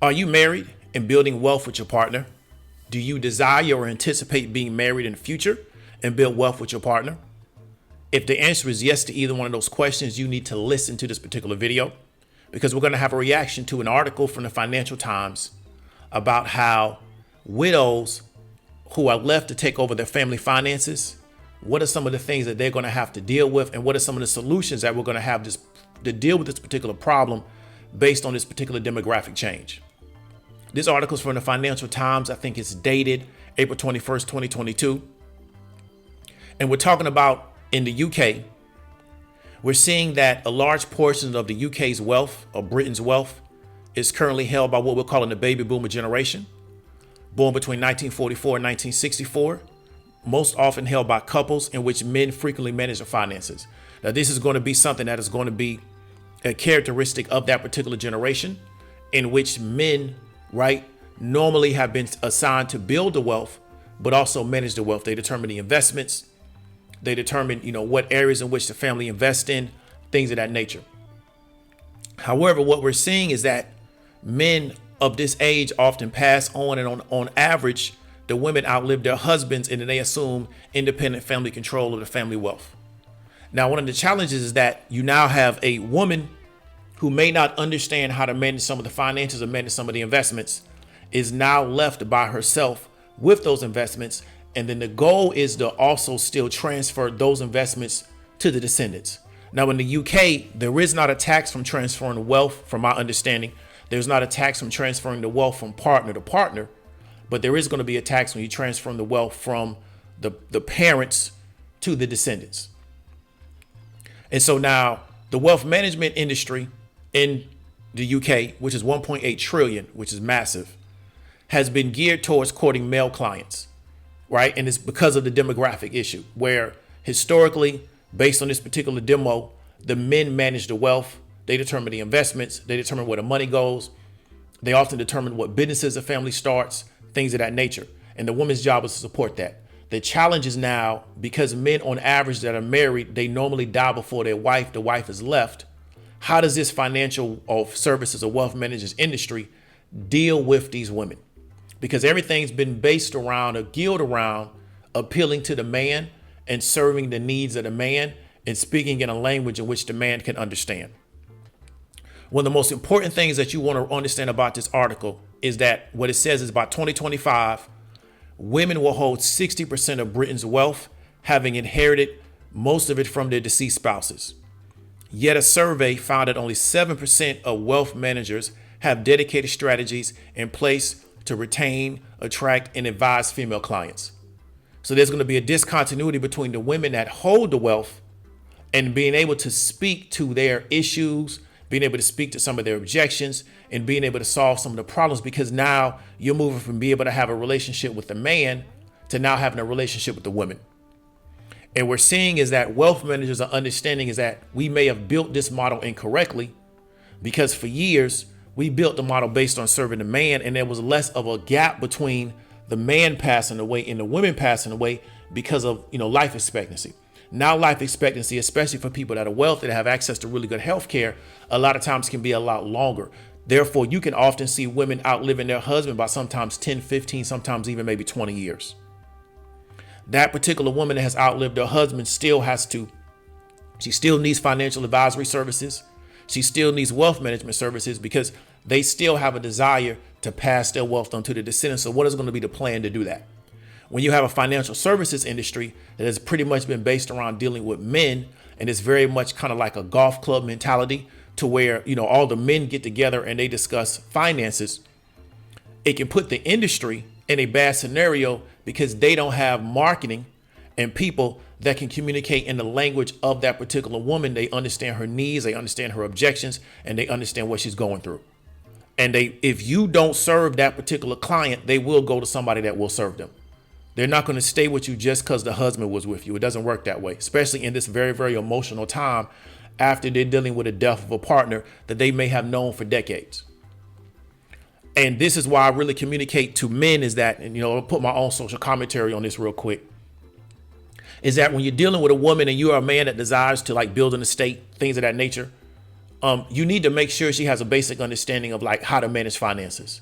Are you married and building wealth with your partner? Do you desire or anticipate being married in the future and build wealth with your partner? If the answer is yes to either one of those questions, you need to listen to this particular video, because we're going to have a reaction to an article from the Financial Times about how widows who are left to take over their family finances, what are some of the things that they're going to have to deal with, and what are some of the solutions that we're going to have to deal with this particular problem based on this particular demographic change. This article is from the Financial Times. I think it's dated April 21st, 2022. And we're talking about in the UK, we're seeing that a large portion of the UK's wealth, or Britain's wealth, is currently held by what we're calling the baby boomer generation, born between 1944 and 1964, most often held by couples in which men frequently manage their finances. Now, this is going to be something that is going to be a characteristic of that particular generation, in which men, right, normally have been assigned to build the wealth, but also manage the wealth. They determine the investments. They determine, what areas in which the family invests in, things of that nature. However, what we're seeing is that men of this age often pass on, and on average, the women outlive their husbands, and then they assume independent family control of the family wealth. Now, one of the challenges is that you now have a woman who may not understand how to manage some of the finances or manage some of the investments, is now left by herself with those investments. And then the goal is to also still transfer those investments to the descendants. Now, in the UK, there is not a tax from transferring wealth, from my understanding. There's not a tax from transferring the wealth from partner to partner, but there is going to be a tax when you transfer the wealth from the parents to the descendants. And so now the wealth management industry in the UK, which is 1.8 trillion, which is massive, has been geared towards courting male clients, right? And it's because of the demographic issue, where historically, based on this particular demo, the men manage the wealth. They determine the investments. They determine where the money goes. They often determine what businesses a family starts, things of that nature. And the woman's job is to support that. The challenge is now, because men on average that are married, they normally die before the wife is left. How does this financial services or wealth managers industry deal with these women? Because everything's been based around or geared around appealing to the man and serving the needs of the man and speaking in a language in which the man can understand. One of the most important things that you want to understand about this article is that what it says is by 2025, women will hold 60% of Britain's wealth, having inherited most of it from their deceased spouses. Yet a survey found that only 7% of wealth managers have dedicated strategies in place to retain, attract, and advise female clients. So there's going to be a discontinuity between the women that hold the wealth and being able to speak to their issues, being able to speak to some of their objections, and being able to solve some of the problems, because now you're moving from being able to have a relationship with the man to now having a relationship with the woman. And we're seeing is that wealth managers are understanding is that we may have built this model incorrectly, because for years we built the model based on serving the man, and there was less of a gap between the man passing away and the women passing away because of life expectancy. Now life expectancy, especially for people that are wealthy, that have access to really good health care, a lot of times can be a lot longer. Therefore, you can often see women outliving their husband by sometimes 10, 15, sometimes even maybe 20 years. That particular woman that has outlived her husband she still needs financial advisory services. She still needs wealth management services, because they still have a desire to pass their wealth on to the descendants. So what is going to be the plan to do that? When you have a financial services industry that has pretty much been based around dealing with men, and it's very much kind of like a golf club mentality, to where, all the men get together and they discuss finances, it can put the industry in a bad scenario, because they don't have marketing and people that can communicate in the language of that particular woman. They understand her needs, they understand her objections, and they understand what she's going through. And if you don't serve that particular client, they will go to somebody that will serve them. They're not going to stay with you just because the husband was with you. It doesn't work that way, especially in this very, very emotional time after they're dealing with the death of a partner that they may have known for decades. And this is why I really communicate to men is that, and I'll put my own social commentary on this real quick, is that when you're dealing with a woman and you are a man that desires to build an estate, things of that nature, You need to make sure she has a basic understanding of like how to manage finances.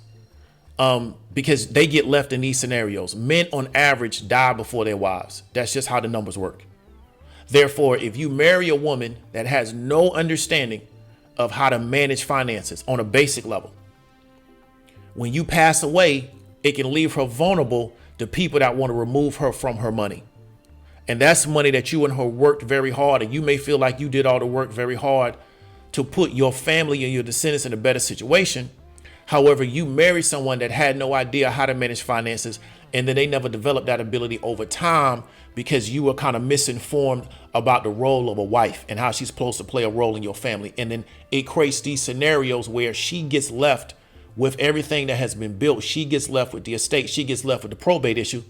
Because they get left in these scenarios. Men on average die before their wives. That's just how the numbers work. Therefore, if you marry a woman that has no understanding of how to manage finances on a basic level, when you pass away, it can leave her vulnerable to people that want to remove her from her money. And that's money that you and her worked very hard. And you may feel like you did all the work very hard to put your family and your descendants in a better situation. However, you marry someone that had no idea how to manage finances, and then they never developed that ability over time because you were kind of misinformed about the role of a wife and how she's supposed to play a role in your family. And then it creates these scenarios where she gets left with everything that has been built. She gets left with the estate. She gets left with the probate issue,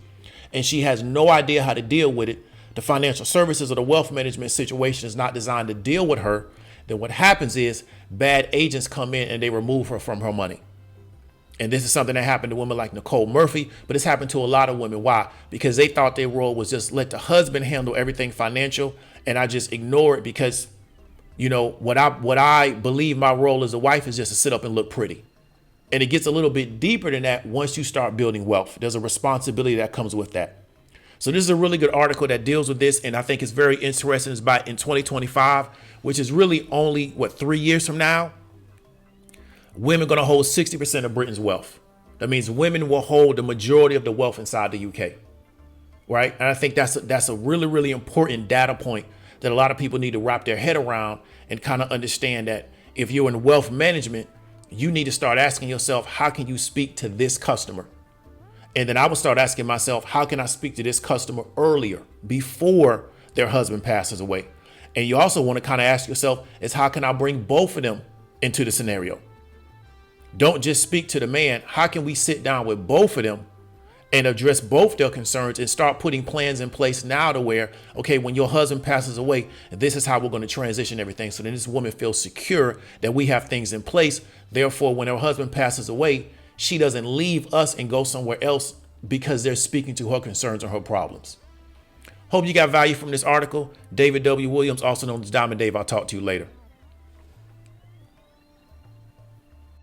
and she has no idea how to deal with it. The financial services or the wealth management situation is not designed to deal with her. Then what happens is bad agents come in and they remove her from her money. And this is something that happened to women like Nicole Murphy, but it's happened to a lot of women. Why? Because they thought their role was just let the husband handle everything financial. And I just ignore it because, you know, what I believe my role as a wife is just to sit up and look pretty. And it gets a little bit deeper than that once you start building wealth. There's a responsibility that comes with that. So this is a really good article that deals with this. And I think it's very interesting. It's by in 2025, which is really only, 3 years from now. Women are going to hold 60% of Britain's wealth. That means women will hold the majority of the wealth inside the UK. Right. And I think that's a really, really important data point that a lot of people need to wrap their head around and kind of understand that if you're in wealth management, you need to start asking yourself, how can you speak to this customer? And then I would start asking myself, how can I speak to this customer earlier before their husband passes away? And you also want to kind of ask yourself is how can I bring both of them into the scenario? Don't just speak to the man. How can we sit down with both of them and address both their concerns and start putting plans in place now to where, okay, when your husband passes away, this is how we're going to transition everything. So then this woman feels secure that we have things in place. Therefore, when her husband passes away, she doesn't leave us and go somewhere else because they're speaking to her concerns or her problems. Hope you got value from this article. David W. Williams, also known as Diamond Dave. I'll talk to you later.